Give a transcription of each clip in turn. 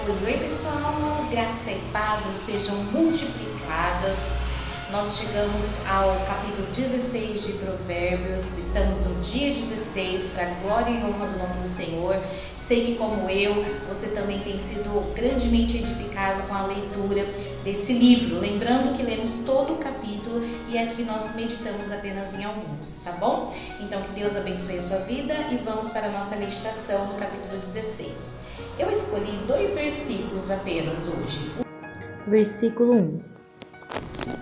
Oi pessoal, graça e paz sejam multiplicadas. Nós chegamos ao capítulo 16 de Provérbios, estamos no dia 16 para a glória e honra do nome do Senhor. Sei que como eu, você também tem sido grandemente edificado com a leitura desse livro. Lembrando que lemos todo o capítulo e aqui nós meditamos apenas em alguns, tá bom? Então que Deus abençoe a sua vida e vamos para a nossa meditação no capítulo 16. Eu escolhi 2 versículos apenas hoje. Versículo 1.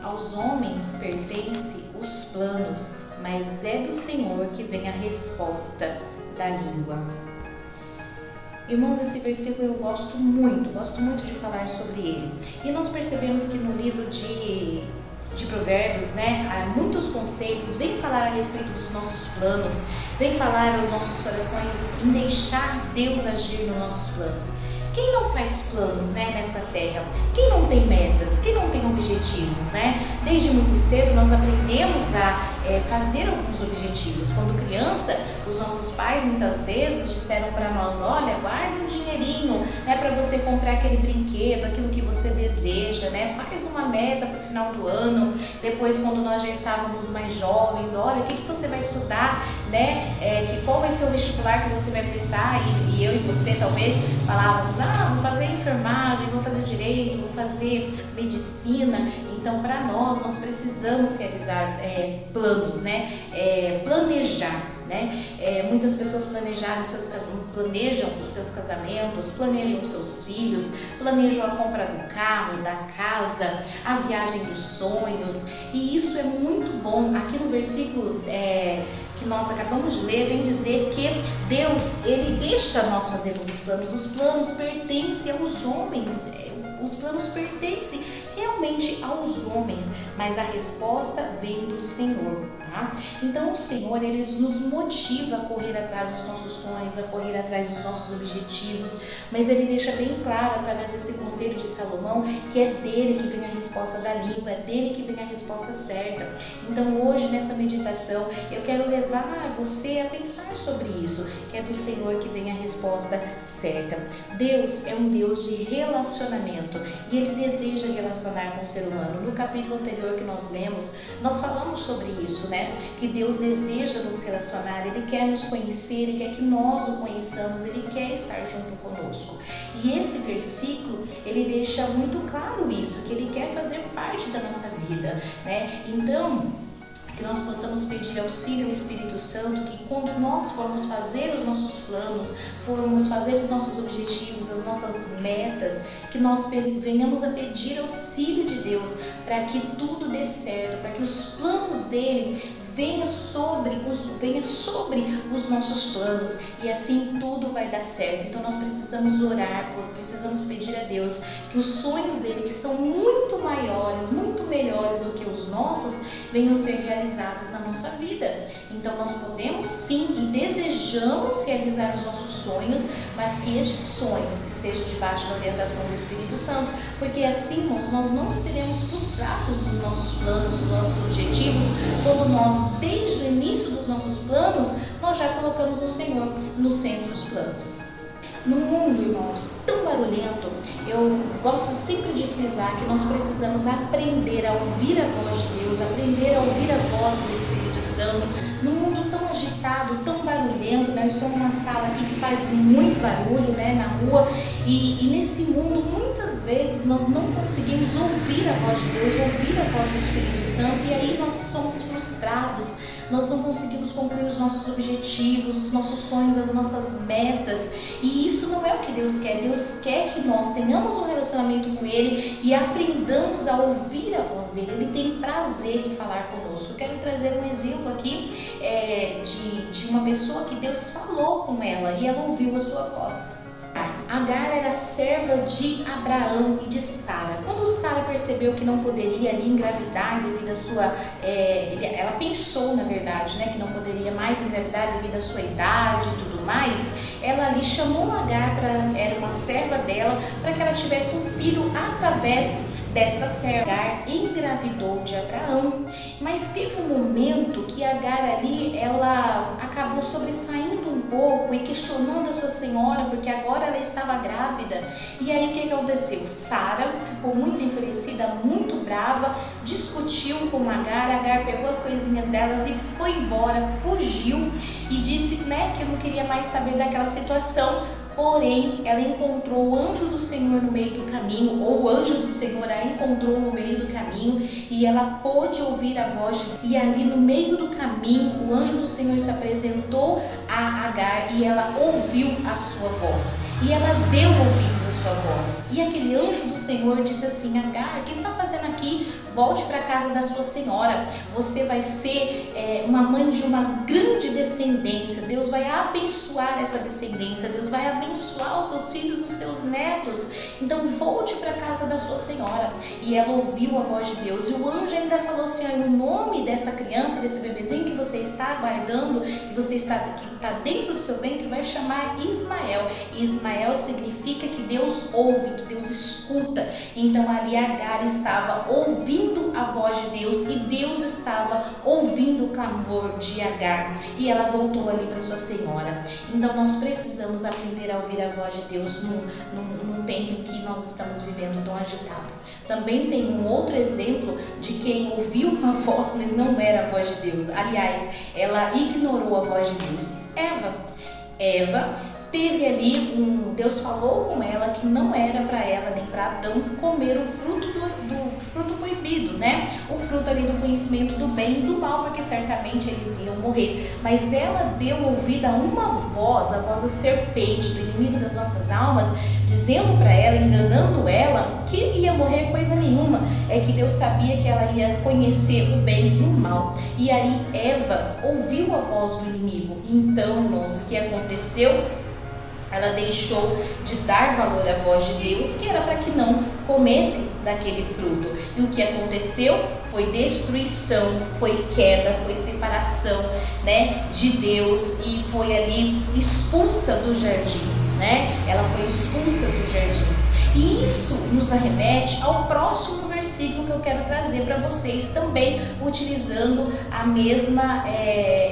Aos homens pertencem os planos, mas é do Senhor que vem a resposta da língua. Irmãos, esse versículo eu gosto muito de falar sobre ele. E nós percebemos que no livro de Provérbios, há muitos conselhos, vem falar a respeito dos nossos planos, vem falar aos nossos corações em deixar Deus agir nos nossos planos. Quem não faz planos, nessa terra? Quem não tem metas? Quem não tem objetivos, Desde muito cedo nós aprendemos a fazer alguns objetivos. Quando criança, os nossos pais muitas vezes disseram para nós: olha, guarda um dinheirinho, para você comprar aquele brinquedo, aquilo que você deseja, faz uma meta para o final do ano. Depois, quando nós já estávamos mais jovens, olha, o que você vai estudar, qual vai ser o vestibular que você vai prestar, e eu e você talvez falávamos: vou fazer enfermagem, vou fazer direito, vou fazer medicina. Então, para nós precisamos realizar planos, planejar. Muitas pessoas planejam os seus casamentos, planejam os seus filhos, planejam a compra do carro, da casa, a viagem dos sonhos, e isso é muito bom. Aqui no versículo que nós acabamos de ler, vem dizer que Deus, Ele deixa nós fazermos os planos pertencem aos homens, os planos pertencem realmente aos homens, mas a resposta vem do Senhor, tá? Então o Senhor, Ele nos motiva a correr atrás dos nossos sonhos, a correr atrás dos nossos objetivos, mas Ele deixa bem claro, através desse conselho de Salomão, que é dele que vem a resposta da língua, é dele que vem a resposta certa. Então hoje, nessa meditação, eu quero levar você a pensar sobre isso, que é do Senhor que vem a resposta certa. Deus é um Deus de relacionamento e Ele deseja relacionar com o ser humano. No capítulo anterior que nós lemos, nós falamos sobre isso, que Deus deseja nos relacionar, Ele quer nos conhecer, Ele quer que nós o conheçamos, Ele quer estar junto conosco. E esse versículo, ele deixa muito claro isso, que Ele quer fazer parte da nossa vida, Então, que nós possamos pedir auxílio ao Espírito Santo, que quando nós formos fazer os nossos planos, formos fazer os nossos objetivos, as nossas metas, que nós venhamos a pedir auxílio de Deus para que tudo dê certo, para que os planos dele venha sobre os nossos planos, e assim tudo vai dar certo. Então nós precisamos orar, precisamos pedir a Deus que os sonhos dele, que são muito maiores, muito melhores do que os nossos, venham ser realizados na nossa vida. Então nós podemos sim e desejamos realizar os nossos sonhos, mas que estes sonhos estejam debaixo da orientação do Espírito Santo, porque assim, irmãos, nós não seremos frustrados nos nossos planos, nos nossos objetivos, quando nós, desde o início dos nossos planos, nós já colocamos o Senhor no centro dos planos. No mundo, irmãos, tão barulhento, eu gosto sempre de frisar que nós precisamos aprender a ouvir a voz de Deus, aprender a ouvir a voz do Espírito Santo. No mundo tão agitado, tão barulhento, eu estou numa sala aqui que faz muito barulho, na rua, e nesse mundo, muitas vezes, nós não conseguimos ouvir a voz de Deus, ouvir a voz do Espírito Santo, e aí nós somos frustrados, nós não conseguimos concluir os nossos objetivos, os nossos sonhos, as nossas metas, e isso não é o que Deus quer. Deus quer que nós tenhamos um relacionamento com Ele e aprendamos a ouvir a voz dEle. Ele tem prazer em falar conosco. Eu quero trazer um exemplo aqui de uma pessoa que Deus falou com ela e ela ouviu a sua voz. Agar era serva de Abraão e de Sara. Quando Sara percebeu que não poderia ali engravidar devido à sua... ela pensou, na verdade, que não poderia mais engravidar devido à sua idade e tudo mais, ela ali chamou Agar, era uma serva dela, para que ela tivesse um filho através desta serva. Agar engravidou de Abraão, mas teve um momento que Agar ali, ela acabou sobressaindo um pouco e questionando a sua senhora, porque agora ela estava grávida. E aí o que aconteceu? Sara ficou muito enfurecida, muito brava, discutiu com Agar. Agar pegou as coisinhas delas e foi embora, fugiu e disse, que não queria mais saber daquela situação. Porém, ela encontrou o anjo do Senhor no meio do caminho, ou o anjo do Senhor a encontrou no meio do caminho, e ela pôde ouvir a voz. E ali no meio do caminho, o anjo do Senhor se apresentou a Agar e ela ouviu a sua voz. E ela deu ouvidos à sua voz. E aquele anjo do Senhor disse assim: Agar, o que está fazendo aqui? Volte para a casa da sua senhora. Você vai ser uma mãe de uma grande descendência. Deus vai abençoar essa descendência. Deus vai abençoar os seus filhos, os seus netos. Então volte para a casa da sua senhora. E ela ouviu a voz de Deus. E o anjo ainda falou assim: o nome dessa criança, desse bebezinho que você está aguardando, que está dentro do seu ventre, vai chamar Ismael. E Ismael significa que Deus ouve, que Deus escuta. Então ali Agar estava ouvindo a voz de Deus e Deus estava ouvindo o clamor de Agar. E ela voltou ali para sua senhora. Então nós precisamos aprender a ouvir a voz de Deus num tempo em que nós estamos vivendo tão agitado. Também tem um outro exemplo de quem ouviu uma voz, mas não era a voz de Deus. Aliás, ela ignorou a voz de Deus. Eva teve ali Deus falou com ela que não era para ela nem para Adão comer o fruto do fruto proibido, o fruto ali do conhecimento do bem e do mal, porque certamente eles iam morrer. Mas ela deu ouvido a uma voz, a voz da serpente, do inimigo das nossas almas, dizendo para ela, enganando ela, que ia morrer coisa nenhuma. É que Deus sabia que ela ia conhecer o bem e o mal. E aí Eva ouviu a voz do inimigo. Então, irmãos, o que aconteceu? Ela deixou de dar valor à voz de Deus, que era para que não comesse daquele fruto. E o que aconteceu foi destruição, foi queda, foi separação, de Deus, e foi ali expulsa do jardim, Ela foi expulsa do jardim. E isso nos arremete ao próximo versículo que eu quero trazer para vocês, também utilizando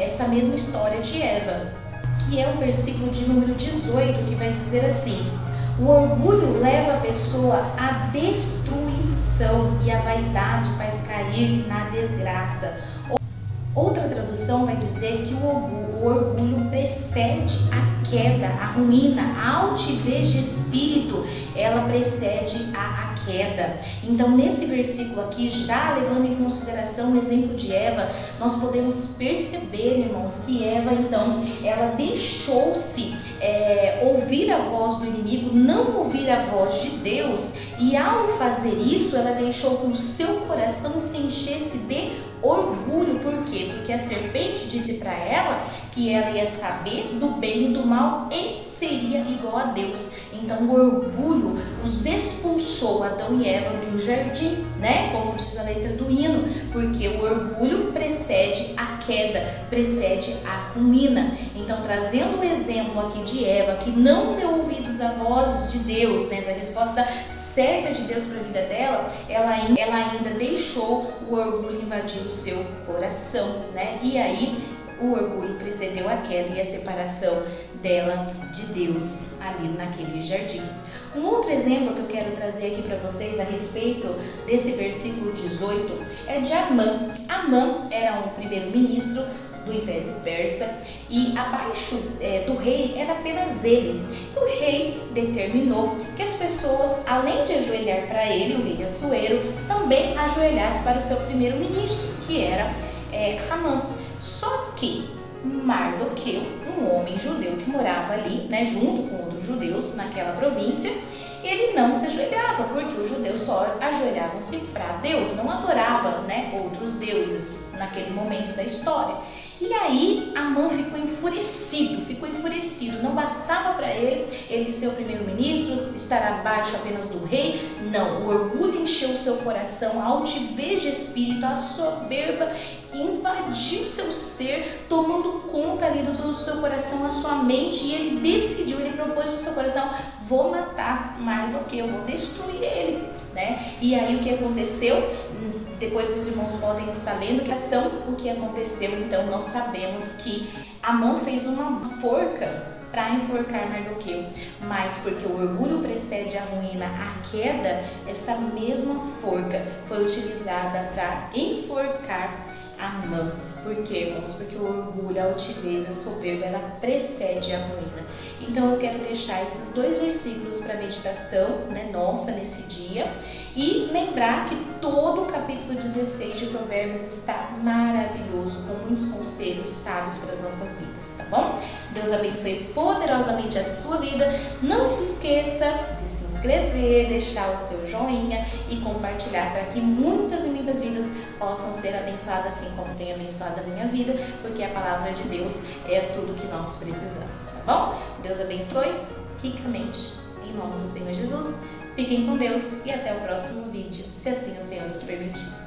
essa mesma história de Eva, que é o versículo de número 18, que vai dizer assim: o orgulho leva a pessoa à destruição e a vaidade faz cair na desgraça. Outra tradução vai dizer que o orgulho precede a queda, a ruína, a altivez de espírito, ela precede a queda. Então, nesse versículo aqui, já levando em consideração o exemplo de Eva, nós podemos perceber, irmãos, que Eva, então, ela deixou-se ouvir a voz do inimigo, não ouvir a voz de Deus, e ao fazer isso, ela deixou que o seu coração se enchesse de orgulho. Por quê? Porque a serpente disse para ela que ela ia saber do bem e do mal e seria igual a Deus. Então o orgulho os expulsou, Adão e Eva, do jardim, como diz a letra do hino, porque o orgulho precede a queda, precede a ruína. Então, trazendo o exemplo aqui de Eva, que não deu ouvidos à voz de Deus, da resposta certa de Deus para a vida dela, ela ainda deixou o orgulho invadir o seu coração, E aí o orgulho precedeu a queda e a separação dela de Deus ali naquele jardim. Um outro exemplo que eu quero trazer aqui para vocês a respeito desse versículo 18 é de Amã. Amã era um primeiro-ministro do Império Persa e abaixo do rei era apenas ele. O rei determinou que as pessoas, além de ajoelhar para ele, o rei Assuero, também ajoelhassem para o seu primeiro-ministro, que era Amã. Só que Mardoqueu, um homem judeu que morava ali, junto com outros judeus naquela província, ele não se ajoelhava, porque os judeus só ajoelhavam-se para Deus, não adoravam, outros deuses naquele momento da história. E aí Amã ficou enfurecido, não bastava para ele ser o primeiro-ministro, estar abaixo apenas do rei, não, o orgulho encheu o seu coração, a altivez de espírito, a soberba invadiu seu ser, tomando conta ali do seu coração, a sua mente, e ele decidiu, ele propôs no seu coração: vou matar Mardoqueu, vou destruir ele, E aí o que aconteceu? Depois os irmãos podem estar lendo o que aconteceu, então nós sabemos que Amã fez uma forca para enforcar Mardoqueu, mas porque o orgulho precede a ruína, a queda, essa mesma forca foi utilizada para enforcar Amã. Por quê, irmãos? Porque o orgulho, a altivez, a soberba, ela precede a ruína. Então eu quero deixar esses 2 versículos para meditação, nossa, nesse dia, e lembrar que todo o capítulo 16 de Provérbios está maravilhoso, com muitos conselhos sábios para as nossas vidas, tá bom? Deus abençoe poderosamente a sua vida. Não se esqueça de se inscrever, deixar o seu joinha e compartilhar para que muitas e muitas vidas possam ser abençoadas assim como tem abençoado a minha vida, porque a palavra de Deus é tudo que nós precisamos, tá bom? Deus abençoe ricamente, em nome do Senhor Jesus. Fiquem com Deus e até o próximo vídeo, se assim o Senhor nos permitir.